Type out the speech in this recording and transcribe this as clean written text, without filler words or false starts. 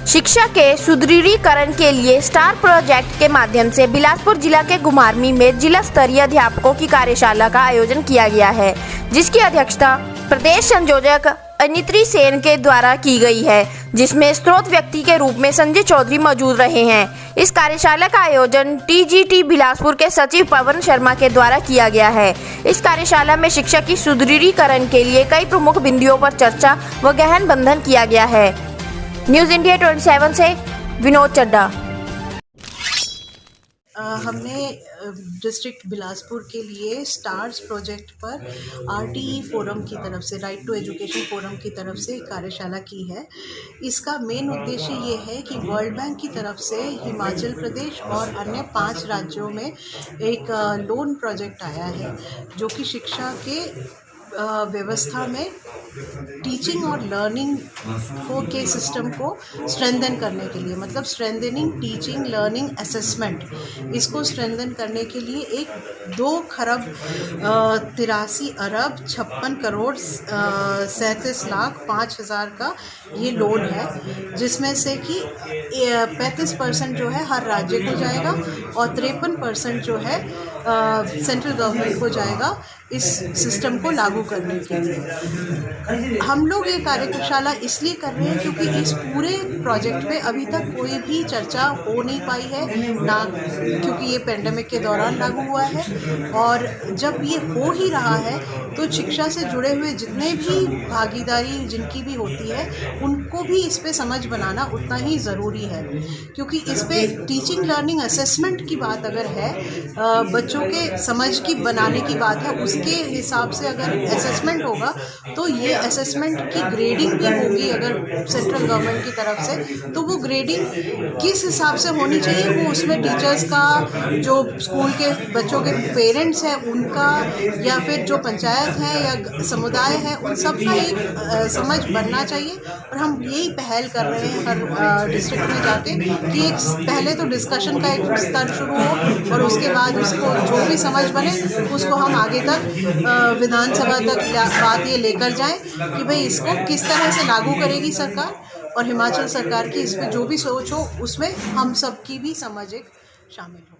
शिक्षा के सुदृढ़ीकरण के लिए स्टार प्रोजेक्ट के माध्यम से बिलासपुर जिला के घुमारवीं में जिला स्तरीय अध्यापकों की कार्यशाला का आयोजन किया गया है, जिसकी अध्यक्षता प्रदेश संयोजक अनित्री सेन के द्वारा की गई है, जिसमें स्रोत व्यक्ति के रूप में संजय चौधरी मौजूद रहे हैं। इस कार्यशाला का आयोजन टीजीटी बिलासपुर के सचिव पवन शर्मा के द्वारा किया गया है। इस कार्यशाला में शिक्षा की सुदृढ़ीकरण के लिए कई प्रमुख बिंदुओं पर चर्चा व गहन बंधन किया गया है। न्यूज़ इंडिया 27 से विनोद चड्डा। हमने डिस्ट्रिक्ट बिलासपुर के लिए स्टार्स प्रोजेक्ट पर आरटीई फोरम की तरफ से, राइट टू एजुकेशन फोरम की तरफ से कार्यशाला की है। इसका मेन उद्देश्य ये है कि वर्ल्ड बैंक की तरफ से हिमाचल प्रदेश और अन्य 5 राज्यों में एक लोन प्रोजेक्ट आया है, जो कि शिक्षा के व्यवस्था में टीचिंग और लर्निंग के सिस्टम को स्ट्रेंथन करने के लिए, मतलब स्ट्रेंथनिंग टीचिंग लर्निंग असेसमेंट, इसको स्ट्रेंथन करने के लिए एक 2 खरब 83 अरब 56 करोड़ 37 लाख 5 हज़ार का ये लोन है, जिसमें से कि 35% जो है हर राज्य को जाएगा और 53% जो है सेंट्रल गवर्नमेंट को जाएगा इस सिस्टम को लागू करने के लिए। हम लोग ये कार्यशाला इसलिए कर रहे हैं क्योंकि इस पूरे प्रोजेक्ट पे अभी तक कोई भी चर्चा हो नहीं पाई है ना, क्योंकि ये पेंडेमिक के दौरान लागू हुआ है। और जब ये हो ही रहा है तो शिक्षा से जुड़े हुए जितने भी भागीदारी जिनकी भी होती है, उनको भी इस पे समझ बनाना उतना ही ज़रूरी है, क्योंकि इस पे टीचिंग लर्निंग असेसमेंट की बात अगर है, बच्चों के समझ की बनाने की बात है, उसके हिसाब से अगर असेसमेंट होगा तो ये असेसमेंट की ग्रेडिंग भी होगी अगर सेंट्रल गवर्नमेंट की तरफ से, तो वो ग्रेडिंग किस हिसाब से होनी चाहिए, वो उसमें टीचर्स का, जो स्कूल के बच्चों के पेरेंट्स हैं उनका, या फिर जो पंचायत है या समुदाय है, उन सब का एक समझ बनना चाहिए। और हम यही पहल कर रहे हैं हर डिस्ट्रिक्ट में जाके कि एक पहले तो डिस्कशन का एक स्तर शुरू हो और उसके बाद उसको जो भी समझ बने उसको हम आगे तक विधानसभा तक बात ये लेकर जाएं कि भाई इसको किस तरह से लागू करेगी सरकार, और हिमाचल सरकार की इस पर जो भी सोच हो उसमें हम सब की भी समझ एक शामिल हो।